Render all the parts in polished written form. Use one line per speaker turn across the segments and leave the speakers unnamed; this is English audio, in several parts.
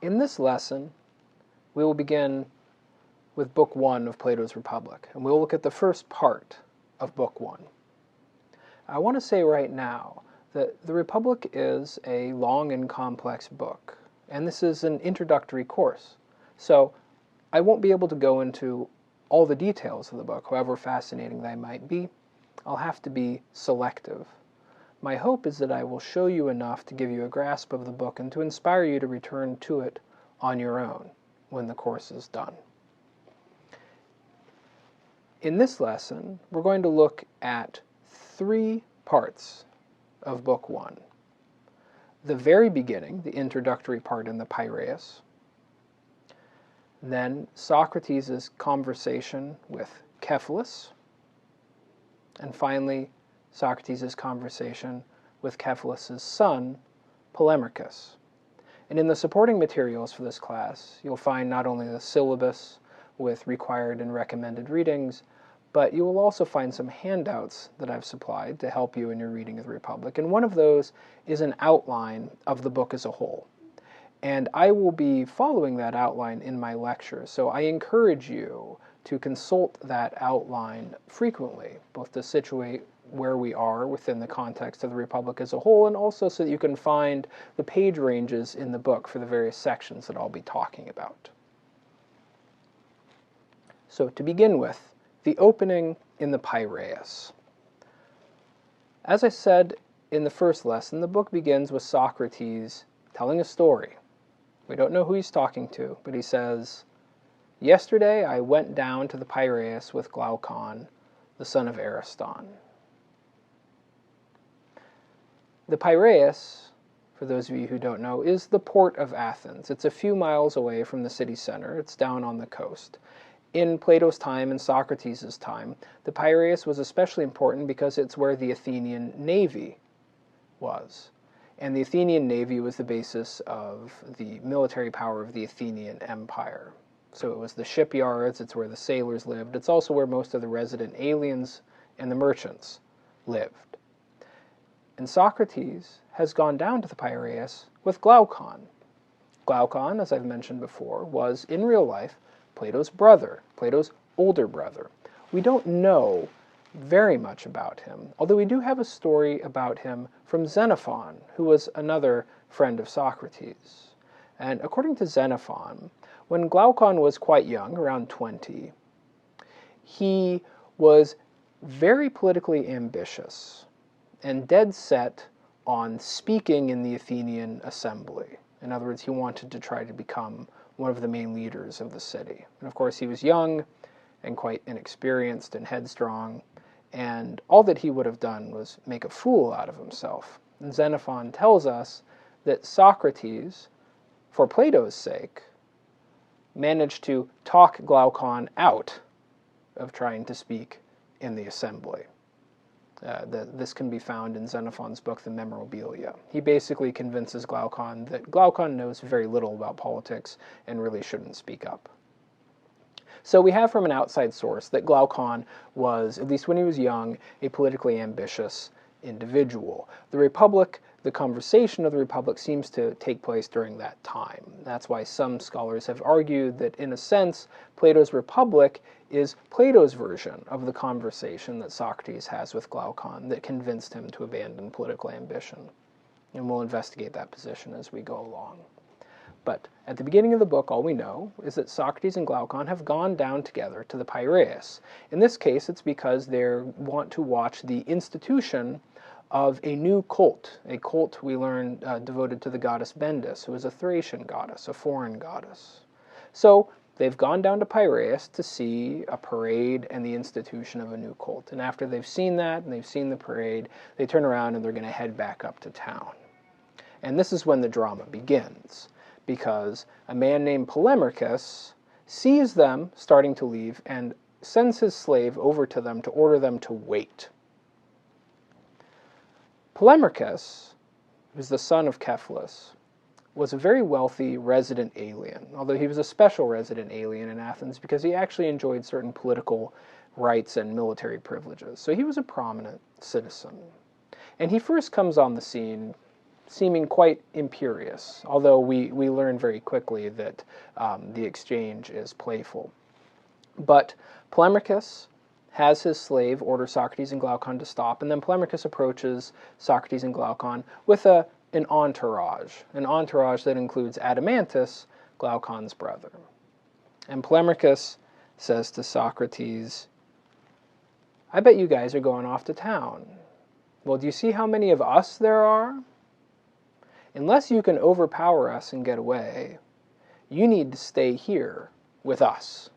In this lesson, we will begin with Book 1 of Plato's Republic, and we'll look at the first part of Book 1. I want to say right now that the Republic is a long and complex book, and this is an introductory course, so I won't be able to go into all the details of the book, however fascinating they might be. I'll have to be selective. My hope is that I will show you enough to give you a grasp of the book and to inspire you to return to it on your own when the course is done. In this lesson, we're going to look at 3 parts of Book 1. The very beginning, the introductory part in the Piraeus, then Socrates' conversation with Cephalus, and finally Socrates' conversation with Cephalus' son, Polemarchus. And in the supporting materials for this class, you'll find not only the syllabus with required and recommended readings, but you will also find some handouts that I've supplied to help you in your reading of the Republic. And one of those is an outline of the book as a whole. And I will be following that outline in my lecture, so I encourage you to consult that outline frequently, both to situate where we are within the context of the Republic as a whole, and also so that you can find the page ranges in the book for the various sections that I'll be talking about. So to begin with, the opening in the Piraeus. As I said in the first lesson, the book begins with Socrates telling a story. We don't know who he's talking to, but he says, "Yesterday I went down to the Piraeus with Glaucon, the son of Ariston." The Piraeus, for those of you who don't know, is the port of Athens. It's a few miles away from the city center. It's down on the coast. In Plato's time and Socrates' time, the Piraeus was especially important because it's where the Athenian navy was. And the Athenian navy was the basis of the military power of the Athenian Empire. So it was the shipyards, it's where the sailors lived, it's also where most of the resident aliens and the merchants lived. And Socrates has gone down to the Piraeus with Glaucon. Glaucon, as I've mentioned before, was in real life Plato's brother, Plato's older brother. We don't know very much about him, although we do have a story about him from Xenophon, who was another friend of Socrates. And according to Xenophon, when Glaucon was quite young, around 20, he was very politically ambitious and dead set on speaking in the Athenian assembly. In other words, he wanted to try to become one of the main leaders of the city. And of course, he was young and quite inexperienced and headstrong, and all that he would have done was make a fool out of himself. And Xenophon tells us that Socrates, for Plato's sake, managed to talk Glaucon out of trying to speak in the assembly. This can be found in Xenophon's book, The Memorabilia. He basically convinces Glaucon that Glaucon knows very little about politics and really shouldn't speak up. So we have from an outside source that Glaucon was, at least when he was young, a politically ambitious individual. The Republic, the conversation of the Republic, seems to take place during that time. That's why some scholars have argued that, in a sense, Plato's Republic is Plato's version of the conversation that Socrates has with Glaucon that convinced him to abandon political ambition. And we'll investigate that position as we go along. But at the beginning of the book, all we know is that Socrates and Glaucon have gone down together to the Piraeus. In this case, it's because they want to watch the institution of a new cult, a cult we learn devoted to the goddess Bendis, who is a Thracian goddess, a foreign goddess. So they've gone down to Piraeus to see a parade and the institution of a new cult. And after they've seen that, and they've seen the parade, they turn around and they're going to head back up to town. And this is when the drama begins, because a man named Polemarchus sees them starting to leave and sends his slave over to them to order them to wait. Polemarchus, who's the son of Cephalus, was a very wealthy resident alien, although he was a special resident alien in Athens because he actually enjoyed certain political rights and military privileges. So he was a prominent citizen. And he first comes on the scene seeming quite imperious, although we learn very quickly that the exchange is playful. But Polemarchus has his slave order Socrates and Glaucon to stop, and then Polemarchus approaches Socrates and Glaucon with an entourage that includes Adeimantus, Glaucon's brother. And Polemarchus says to Socrates, "I bet you guys are going off to town. Well, do you see how many of us there are? Unless you can overpower us and get away, you need to stay here with us."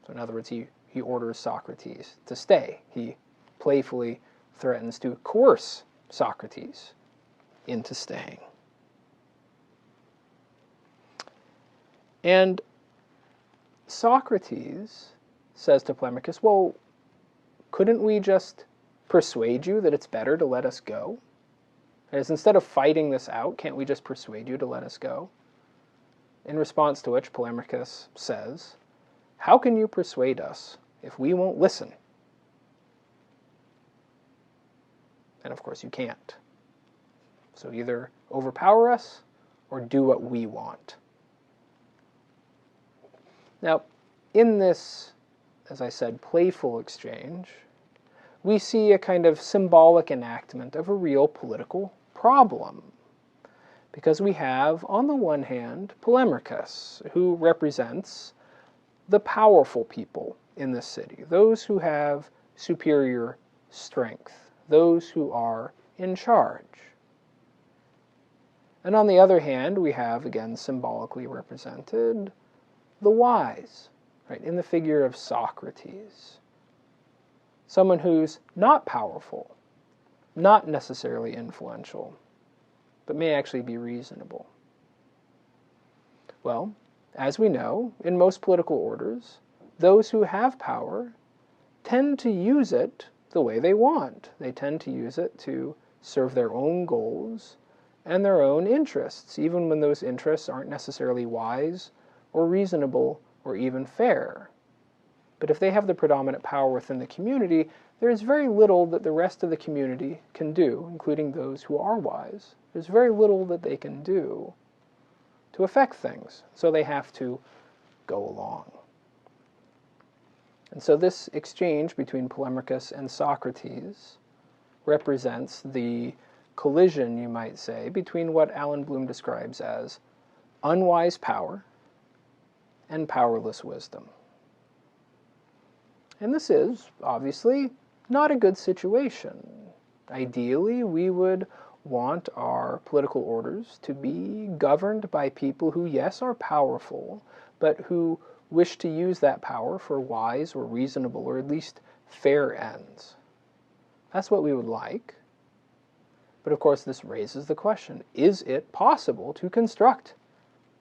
So in other words, he orders Socrates to stay. He playfully threatens to coerce Socrates into staying. And Socrates says to Polemarchus, "Well, couldn't we just persuade you that it's better to let us go? As instead of fighting this out, can't we just persuade you to let us go?" In response to which Polemarchus says, "How can you persuade us if we won't listen?" And of course you can't. So either overpower us or do what we want. Now, in this, as I said, playful exchange, we see a kind of symbolic enactment of a real political problem. Because we have, on the one hand, Polemarchus, who represents the powerful people in this city, those who have superior strength, those who are in charge. And on the other hand, we have, again, symbolically represented the wise, right, in the figure of Socrates. Someone who's not powerful, not necessarily influential, but may actually be reasonable. Well, as we know, in most political orders, those who have power tend to use it the way they want. They tend to use it to serve their own goals and their own interests, even when those interests aren't necessarily wise or reasonable or even fair. But if they have the predominant power within the community, there is very little that the rest of the community can do, including those who are wise. There's very little that they can do to affect things, so they have to go along. And so this exchange between Polemarchus and Socrates represents the collision, you might say, between what Alan Bloom describes as unwise power and powerless wisdom. And this is, obviously, not a good situation. Ideally, we would want our political orders to be governed by people who, yes, are powerful, but who wish to use that power for wise or reasonable or at least fair ends. That's what we would like. But of course, this raises the question, is it possible to construct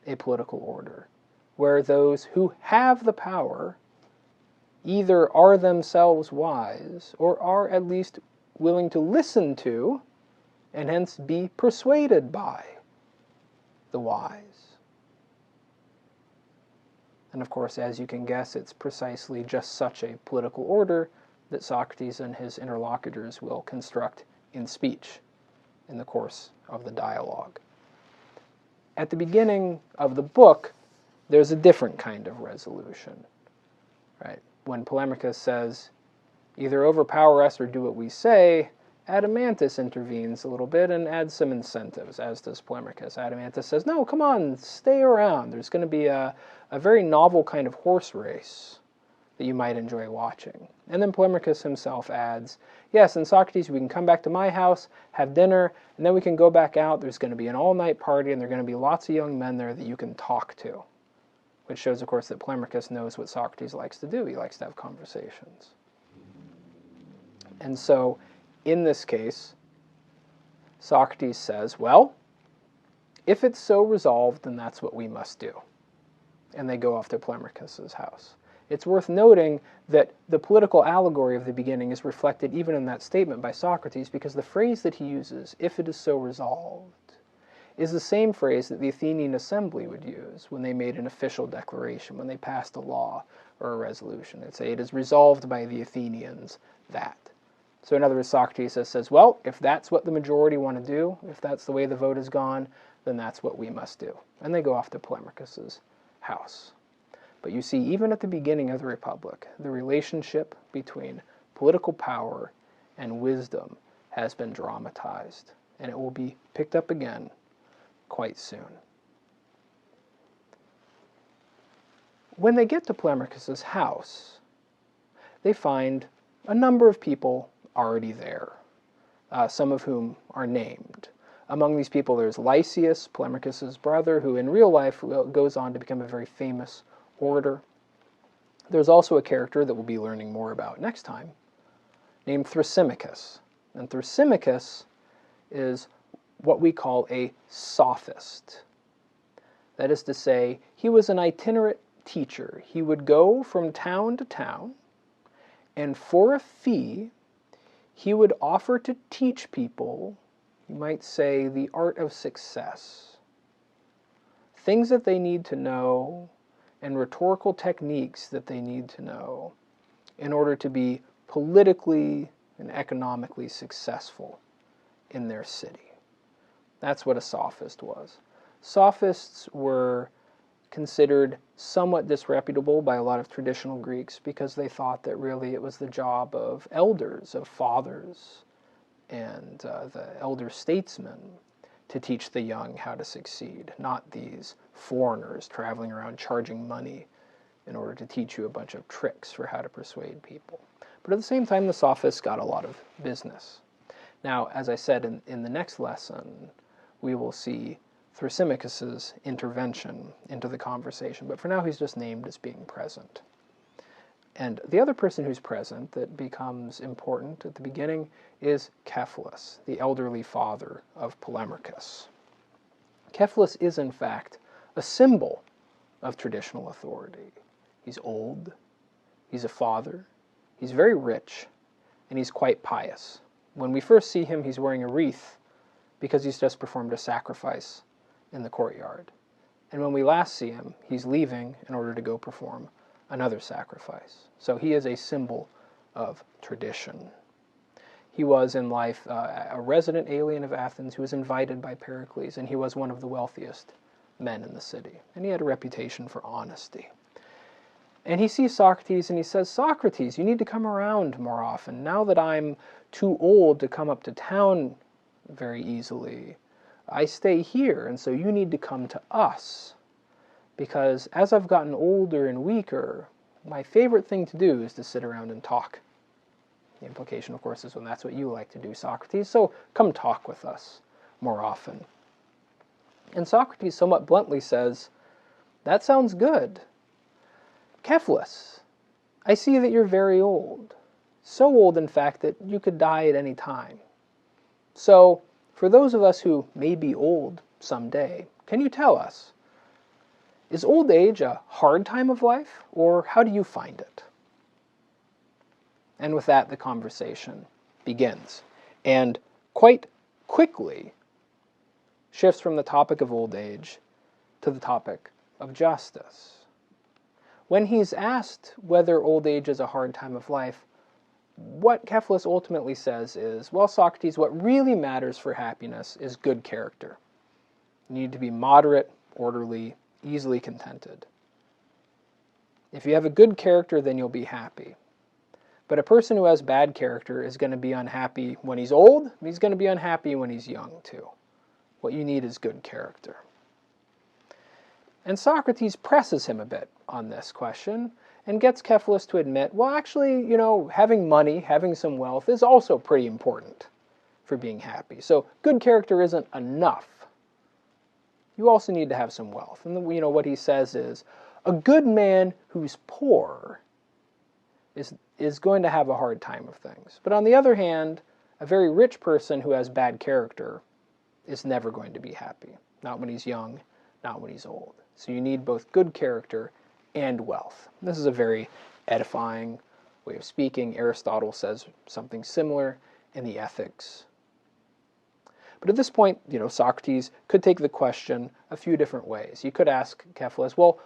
a political order where those who have the power either are themselves wise or are at least willing to listen to and hence be persuaded by the wise? And of course, as you can guess, it's precisely just such a political order that Socrates and his interlocutors will construct in speech in the course of the dialogue. At the beginning of the book, there's a different kind of resolution, right? When Polemarchus says, either overpower us or do what we say, Adeimantus intervenes a little bit and adds some incentives, as does Polemarchus. Adeimantus says, no, come on, stay around. There's going to be a very novel kind of horse race that you might enjoy watching. And then Polemarchus himself adds, yes, and Socrates, we can come back to my house, have dinner, and then we can go back out. There's going to be an all-night party, and there are going to be lots of young men there that you can talk to. Which shows, of course, that Polemarchus knows what Socrates likes to do. He likes to have conversations. And so, in this case, Socrates says, well, if it's so resolved, then that's what we must do. And they go off to Polemarchus's house. It's worth noting that the political allegory of the beginning is reflected even in that statement by Socrates, because the phrase that he uses, if it is so resolved, is the same phrase that the Athenian assembly would use when they made an official declaration, when they passed a law or a resolution. They'd say, it is resolved by the Athenians that. So in other words, Socrates says, well, if that's what the majority want to do, if that's the way the vote has gone, then that's what we must do. And they go off to Polemarchus's house. But you see, even at the beginning of the Republic, the relationship between political power and wisdom has been dramatized, and it will be picked up again quite soon. When they get to Polemarchus's house, they find a number of people already there, some of whom are named. Among these people there's Lysias, Polemarchus's brother, who in real life goes on to become a very famous orator. There's also a character that we'll be learning more about next time, named Thrasymachus. And Thrasymachus is what we call a sophist. That is to say, he was an itinerant teacher. He would go from town to town, and for a fee, he would offer to teach people, you might say, the art of success. Things that they need to know, and rhetorical techniques that they need to know in order to be politically and economically successful in their city. That's what a sophist was. Sophists were considered somewhat disreputable by a lot of traditional Greeks because they thought that really it was the job of elders, of fathers, and the elder statesmen to teach the young how to succeed, not these foreigners traveling around charging money in order to teach you a bunch of tricks for how to persuade people. But at the same time, the sophists got a lot of business. Now, as I said in the next lesson, we will see Thrasymachus's intervention into the conversation, but for now he's just named as being present. And the other person who's present that becomes important at the beginning is Cephalus, the elderly father of Polemarchus. Cephalus is, in fact, a symbol of traditional authority. He's old, he's a father, he's very rich, and he's quite pious. When we first see him, he's wearing a wreath because he's just performed a sacrifice in the courtyard. And when we last see him, he's leaving in order to go perform another sacrifice. So he is a symbol of tradition. He was in life a resident alien of Athens who was invited by Pericles, and he was one of the wealthiest men in the city. And he had a reputation for honesty. And he sees Socrates and he says, Socrates, you need to come around more often. Now that I'm too old to come up to town very easily, I stay here, and so you need to come to us. Because as I've gotten older and weaker, my favorite thing to do is to sit around and talk. The implication, of course, is when that's what you like to do, Socrates, so come talk with us more often. And Socrates somewhat bluntly says, that sounds good. Cephalus, I see that you're very old. So old, in fact, that you could die at any time. So, for those of us who may be old someday, can you tell us, is old age a hard time of life, or how do you find it? And with that, the conversation begins, and quite quickly shifts from the topic of old age to the topic of justice. When he's asked whether old age is a hard time of life, what Cephalus ultimately says is, well, Socrates, what really matters for happiness is good character. You need to be moderate, orderly, easily contented. If you have a good character, then you'll be happy. But a person who has bad character is going to be unhappy when he's old, and he's going to be unhappy when he's young, too. What you need is good character. And Socrates presses him a bit on this question, and gets Cephalus to admit, well, actually, having money, having some wealth is also pretty important for being happy. So good character isn't enough. You also need to have some wealth. And what he says is, a good man who's poor is going to have a hard time of things. But on the other hand, a very rich person who has bad character is never going to be happy. Not when he's young, not when he's old. So you need both good character and wealth. This is a very edifying way of speaking. Aristotle says something similar in the Ethics. But at this point, Socrates could take the question a few different ways. You could ask Cephalus, well,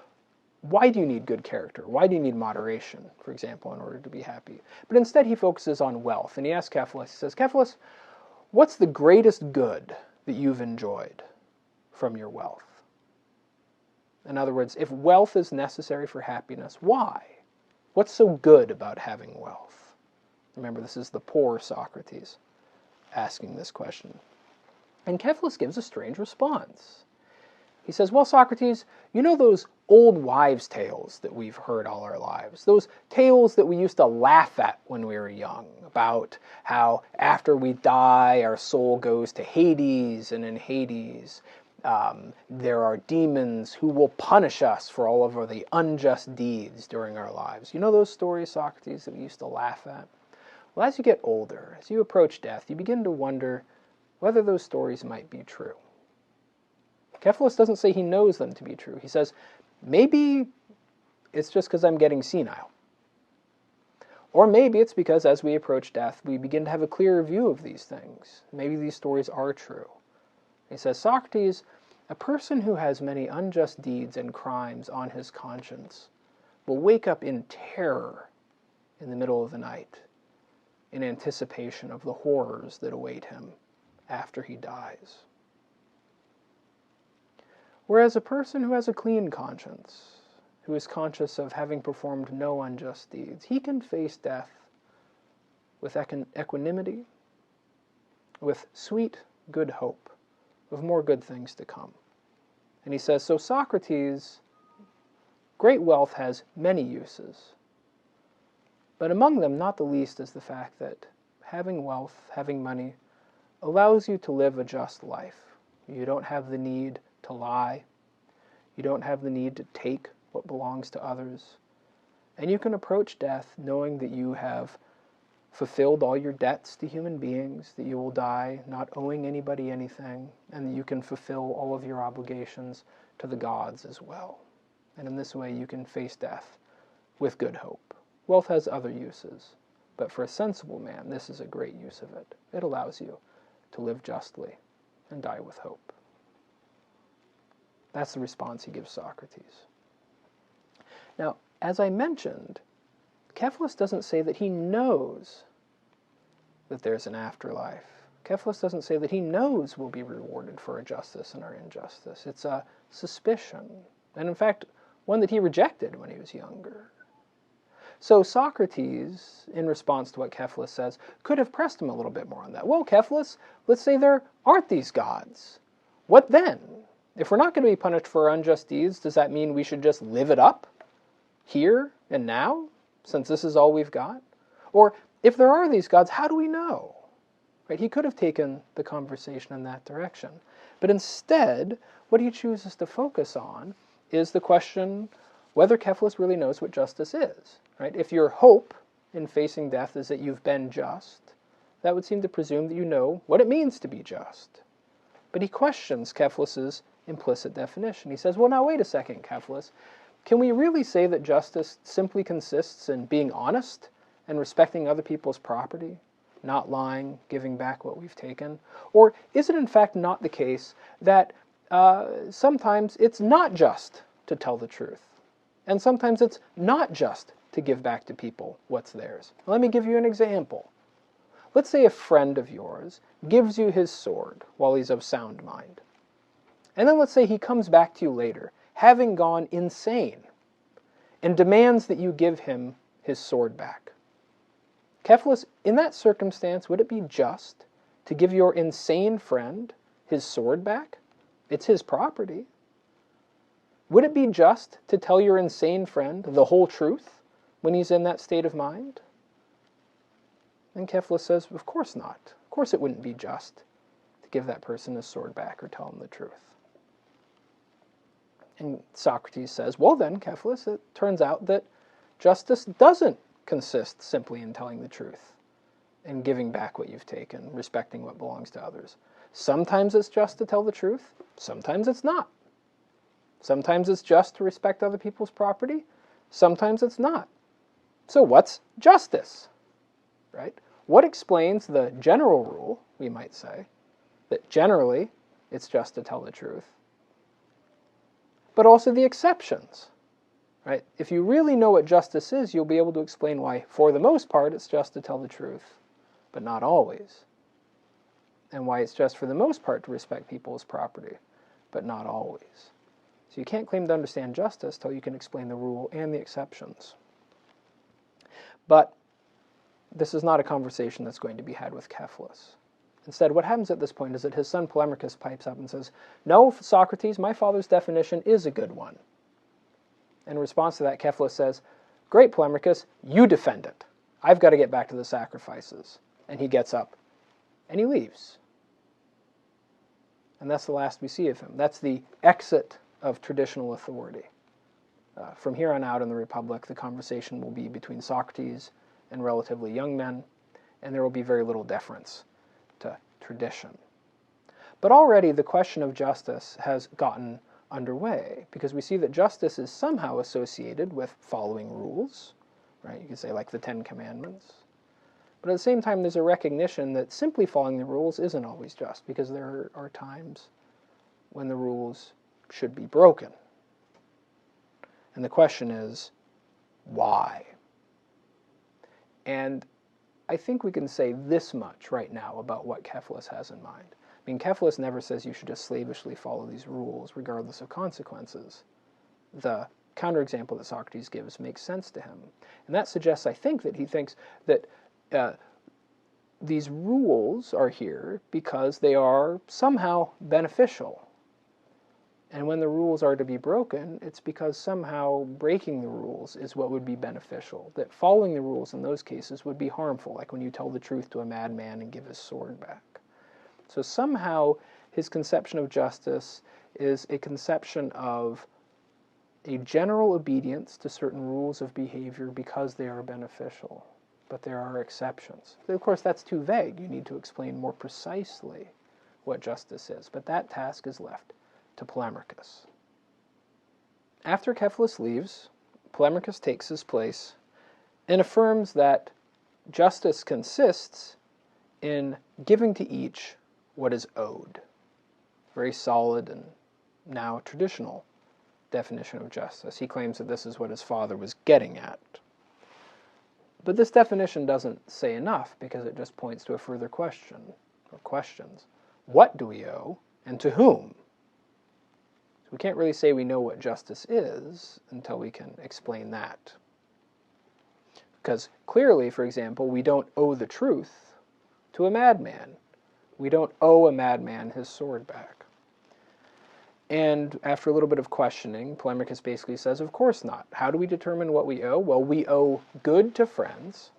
why do you need good character? Why do you need moderation, for example, in order to be happy? But instead he focuses on wealth, and he asks Cephalus, he says, Cephalus, what's the greatest good that you've enjoyed from your wealth? In other words, if wealth is necessary for happiness, why? What's so good about having wealth? Remember, this is the poor Socrates asking this question. And Cephalus gives a strange response. He says, well, Socrates, you know those old wives' tales that we've heard all our lives? Those tales that we used to laugh at when we were young, about how after we die, our soul goes to Hades, and in Hades, there are demons who will punish us for all of the unjust deeds during our lives. You know those stories, Socrates, that we used to laugh at? Well, as you get older, as you approach death, you begin to wonder whether those stories might be true. Cephalus doesn't say he knows them to be true. He says, maybe it's just because I'm getting senile. Or maybe it's because as we approach death, we begin to have a clearer view of these things. Maybe these stories are true. He says, Socrates, a person who has many unjust deeds and crimes on his conscience will wake up in terror in the middle of the night in anticipation of the horrors that await him after he dies. Whereas a person who has a clean conscience, who is conscious of having performed no unjust deeds, he can face death with equanimity, with sweet, good hope of more good things to come. And he says, so Socrates, great wealth has many uses, but among them not the least is the fact that having wealth, having money, allows you to live a just life. You don't have the need to lie. You don't have the need to take what belongs to others. And you can approach death knowing that you have fulfilled all your debts to human beings, that you will die not owing anybody anything, and that you can fulfill all of your obligations to the gods as well. And in this way you can face death with good hope. Wealth has other uses, but for a sensible man, this is a great use of it. It allows you to live justly and die with hope. That's the response he gives Socrates. Now, as I mentioned, Cephalus doesn't say that he knows that there's an afterlife. Cephalus doesn't say that he knows we'll be rewarded for our justice and our injustice. It's a suspicion, and in fact, one that he rejected when he was younger. So Socrates, in response to what Cephalus says, could have pressed him a little bit more on that. Well, Cephalus, let's say there aren't these gods. What then? If we're not going to be punished for our unjust deeds, does that mean we should just live it up here and now, since this is all we've got? Or if there are these gods, how do we know? Right? He could have taken the conversation in that direction. But instead, what he chooses to focus on is the question whether Cephalus really knows what justice is. Right? If your hope in facing death is that you've been just, that would seem to presume that you know what it means to be just. But he questions Cephalus's implicit definition. He says, well, now wait a second, Cephalus. Can we really say that justice simply consists in being honest and respecting other people's property, not lying, giving back what we've taken? Or is it in fact not the case that sometimes it's not just to tell the truth, and sometimes it's not just to give back to people what's theirs? Let me give you an example. Let's say a friend of yours gives you his sword while he's of sound mind. And then let's say he comes back to you later, having gone insane, and demands that you give him his sword back. Cephalus, in that circumstance, would it be just to give your insane friend his sword back? It's his property. Would it be just to tell your insane friend the whole truth when he's in that state of mind? And Cephalus says, of course not. Of course it wouldn't be just to give that person his sword back or tell him the truth. And Socrates says, well then, Cephalus, it turns out that justice doesn't consist simply in telling the truth and giving back what you've taken, respecting what belongs to others. Sometimes it's just to tell the truth, sometimes it's not. Sometimes it's just to respect other people's property, sometimes it's not. So what's justice? Right? What explains the general rule, we might say, that generally it's just to tell the truth, but also the exceptions, Right? If you really know what justice is, you'll be able to explain why, for the most part, it's just to tell the truth, but not always. And why it's just for the most part to respect people's property, but not always. So you can't claim to understand justice till you can explain the rule and the exceptions. But this is not a conversation that's going to be had with Cephalus. Instead, what happens at this point is that his son Polemarchus pipes up and says, "No, Socrates, my father's definition is a good one." In response to that, Cephalus says, "Great, Polemarchus, you defend it. I've got to get back to the sacrifices." And he gets up and he leaves. And that's the last we see of him. That's the exit of traditional authority. From here on out in the Republic, the conversation will be between Socrates and relatively young men, and there will be very little deference to tradition. But already the question of justice has gotten underway, because we see that justice is somehow associated with following rules, right? You could say like the Ten Commandments. But at the same time, there's a recognition that simply following the rules isn't always just, because there are times when the rules should be broken. And the question is, why? And I think we can say this much right now about what Cephalus has in mind. I mean, Cephalus never says you should just slavishly follow these rules regardless of consequences. The counterexample that Socrates gives makes sense to him. And that suggests, I think, that he thinks that these rules are here because they are somehow beneficial. And when the rules are to be broken, it's because somehow breaking the rules is what would be beneficial. That following the rules in those cases would be harmful, like when you tell the truth to a madman and give his sword back. So somehow his conception of justice is a conception of a general obedience to certain rules of behavior because they are beneficial. But there are exceptions. So of course, that's too vague. You need to explain more precisely what justice is. But that task is left to Polemarchus. After Cephalus leaves, Polemarchus takes his place and affirms that justice consists in giving to each what is owed. Very solid and now traditional definition of justice. He claims that this is what his father was getting at. But this definition doesn't say enough, because it just points to a further question, or questions. What do we owe, and to whom? We can't really say we know what justice is until we can explain that. Because clearly, for example, we don't owe the truth to a madman. We don't owe a madman his sword back. And after a little bit of questioning, Polemarchus basically says, of course not. How do we determine what we owe? Well, we owe good to friends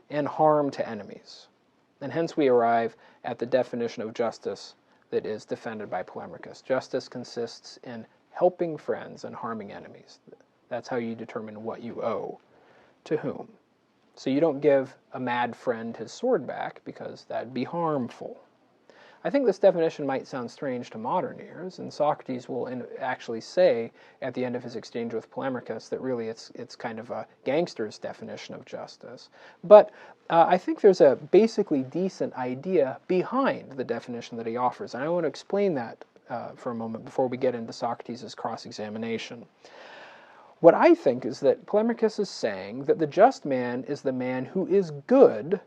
and harm to enemies. And hence we arrive at the definition of justice that is defended by Polemarchus. Justice consists in helping friends and harming enemies. That's how you determine what you owe to whom. So you don't give a mad friend his sword back, because that'd be harmful. I think this definition might sound strange to modern ears, and Socrates will actually say at the end of his exchange with Polemarchus that really it's kind of a gangster's definition of justice. But I think there's a basically decent idea behind the definition that he offers, and I want to explain that for a moment before we get into Socrates' cross-examination. What I think is that Polemarchus is saying that the just man is the man who is good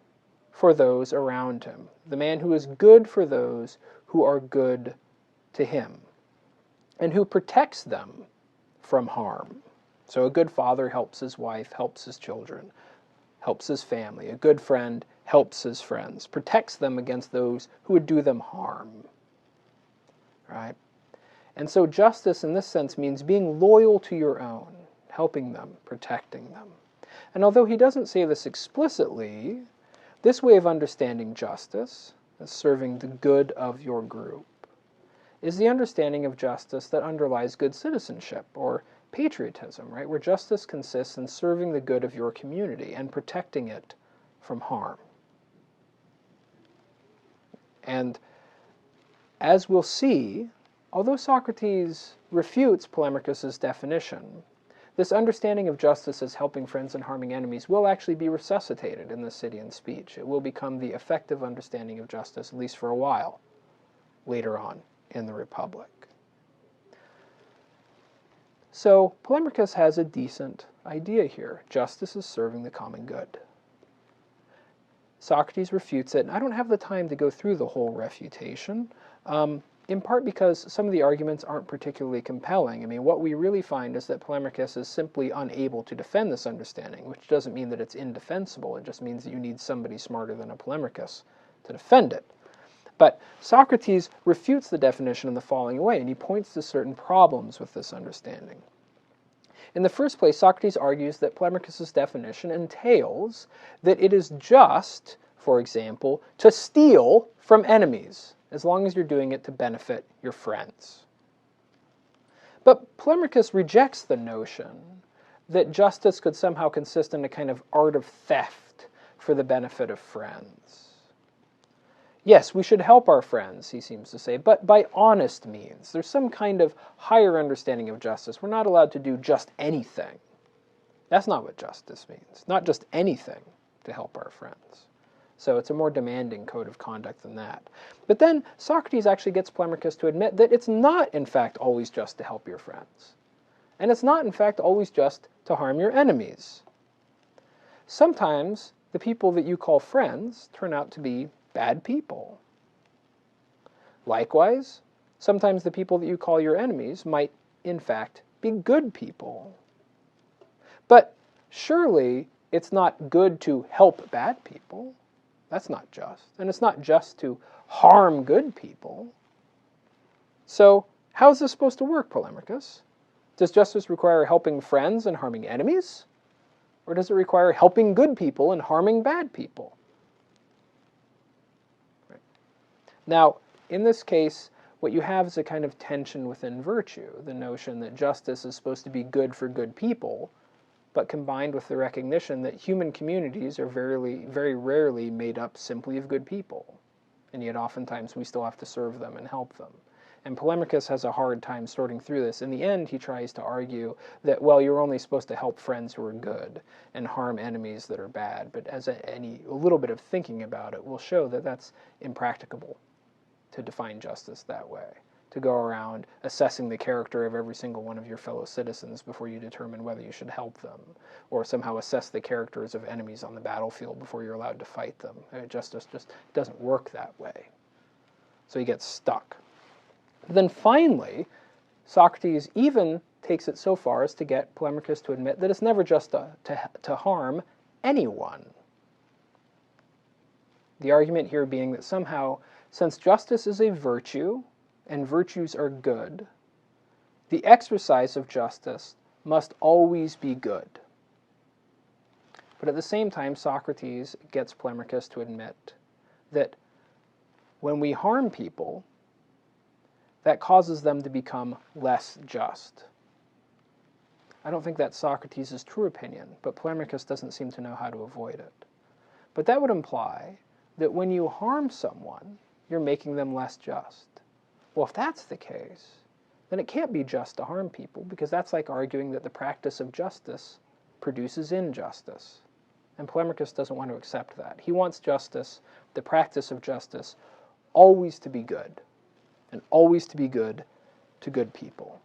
for those around him, the man who is good for those who are good to him, and who protects them from harm. So a good father helps his wife, helps his children, helps his family. A good friend helps his friends, protects them against those who would do them harm. Right? And so justice in this sense means being loyal to your own, helping them, protecting them. And although he doesn't say this explicitly, this way of understanding justice, as serving the good of your group, is the understanding of justice that underlies good citizenship, or patriotism, right? Where justice consists in serving the good of your community and protecting it from harm. And as we'll see, although Socrates refutes Polemarchus' definition, this understanding of justice as helping friends and harming enemies will actually be resuscitated in the Cydian speech. It will become the effective understanding of justice, at least for a while, later on in the Republic. So Polemarchus has a decent idea here. Justice is serving the common good. Socrates refutes it, and I don't have the time to go through the whole refutation, in part because some of the arguments aren't particularly compelling. I mean, what we really find is that Polemarchus is simply unable to defend this understanding, which doesn't mean that it's indefensible. It just means that you need somebody smarter than a Polemarchus to defend it. But Socrates refutes the definition in the following way, and he points to certain problems with this understanding. In the first place, Socrates argues that Polemarchus' definition entails that it is just, for example, to steal from enemies, as long as you're doing it to benefit your friends. But Polemarchus rejects the notion that justice could somehow consist in a kind of art of theft for the benefit of friends. Yes, we should help our friends, he seems to say, but by honest means. There's some kind of higher understanding of justice. We're not allowed to do just anything. That's not what justice means. Not just anything to help our friends. So it's a more demanding code of conduct than that. But then Socrates actually gets Polemarchus to admit that it's not, in fact, always just to help your friends. And it's not, in fact, always just to harm your enemies. Sometimes the people that you call friends turn out to be bad people. Likewise, sometimes the people that you call your enemies might, in fact, be good people. But surely it's not good to help bad people. That's not just. And it's not just to harm good people. So how is this supposed to work, Polemarchus? Does justice require helping friends and harming enemies? Or does it require helping good people and harming bad people? Now, in this case, what you have is a kind of tension within virtue, the notion that justice is supposed to be good for good people, but combined with the recognition that human communities are very rarely made up simply of good people, and yet oftentimes we still have to serve them and help them. And Polemarchus has a hard time sorting through this. In the end, he tries to argue that, well, you're only supposed to help friends who are good and harm enemies that are bad, but as a little bit of thinking about it will show that that's impracticable to define justice that way, to go around assessing the character of every single one of your fellow citizens before you determine whether you should help them, or somehow assess the characters of enemies on the battlefield before you're allowed to fight them. Justice just doesn't work that way. So he gets stuck. But then finally, Socrates even takes it so far as to get Polemarchus to admit that it's never just to harm anyone. The argument here being that somehow, since justice is a virtue, and virtues are good, the exercise of justice must always be good. But at the same time, Socrates gets Polemarchus to admit that when we harm people, that causes them to become less just. I don't think that's Socrates' true opinion, but Polemarchus doesn't seem to know how to avoid it. But that would imply that when you harm someone, you're making them less just. Well, if that's the case, then it can't be just to harm people, because that's like arguing that the practice of justice produces injustice. And Polemarchus doesn't want to accept that. He wants justice, the practice of justice, always to be good, and always to be good to good people.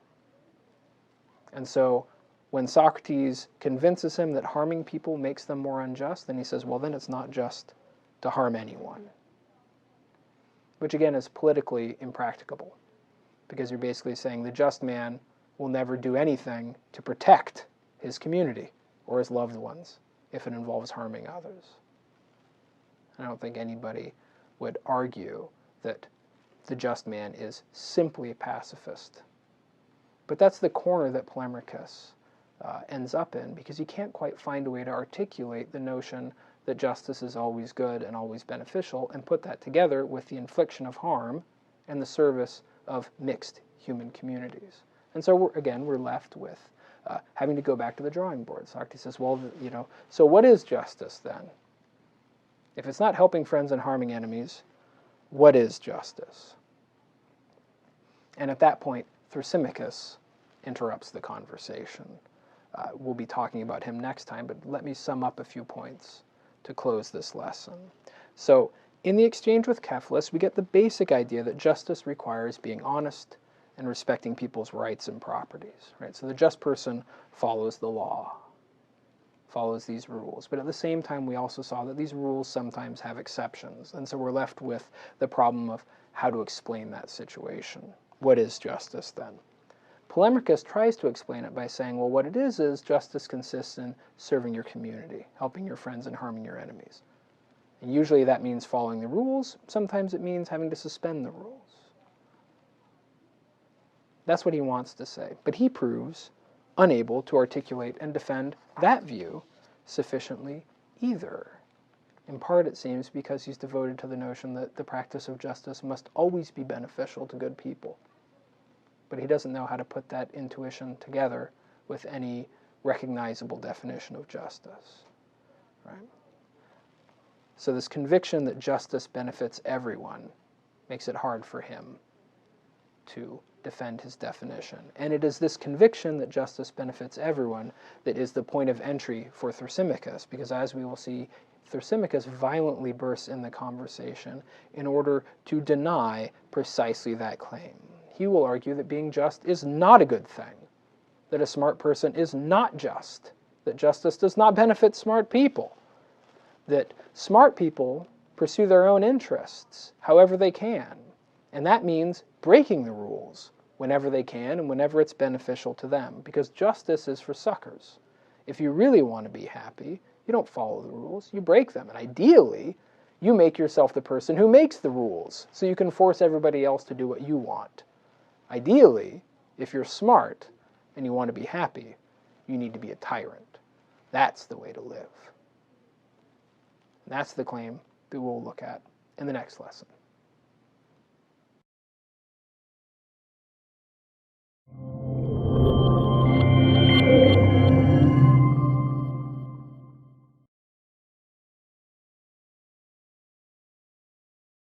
And so when Socrates convinces him that harming people makes them more unjust, then he says, well, then it's not just to harm anyone. Which again is politically impracticable, because you're basically saying the just man will never do anything to protect his community or his loved ones if it involves harming others. I don't think anybody would argue that the just man is simply a pacifist. But that's the corner that Polemarchus ends up in, because he can't quite find a way to articulate the notion that justice is always good and always beneficial, and put that together with the infliction of harm and the service of mixed human communities. And so, we're left with having to go back to the drawing board. Socrates says, well, so what is justice then? If it's not helping friends and harming enemies, what is justice? And at that point, Thrasymachus interrupts the conversation. We'll be talking about him next time, but let me sum up a few points to close this lesson. So, in the exchange with Cephalus, we get the basic idea that justice requires being honest and respecting people's rights and properties, right? So the just person follows the law, follows these rules. But at the same time, we also saw that these rules sometimes have exceptions. And so we're left with the problem of how to explain that situation. What is justice then? Polemachus tries to explain it by saying, well, what it is justice consists in serving your community, helping your friends and harming your enemies. And usually that means following the rules. Sometimes it means having to suspend the rules. That's what he wants to say. But he proves unable to articulate and defend that view sufficiently either. In part, it seems, because he's devoted to the notion that the practice of justice must always be beneficial to good people. But he doesn't know how to put that intuition together with any recognizable definition of justice. Right? So this conviction that justice benefits everyone makes it hard for him to defend his definition. And it is this conviction that justice benefits everyone that is the point of entry for Thrasymachus, because as we will see, Thrasymachus violently bursts in the conversation in order to deny precisely that claim. He will argue that being just is not a good thing, that a smart person is not just, that justice does not benefit smart people, that smart people pursue their own interests however they can, and that means breaking the rules whenever they can and whenever it's beneficial to them, because justice is for suckers. If you really want to be happy, you don't follow the rules, you break them, and ideally, you make yourself the person who makes the rules, so you can force everybody else to do what you want. Ideally, if you're smart and you want to be happy, you need to be a tyrant. That's the way to live. And that's the claim that we'll look at in the next lesson.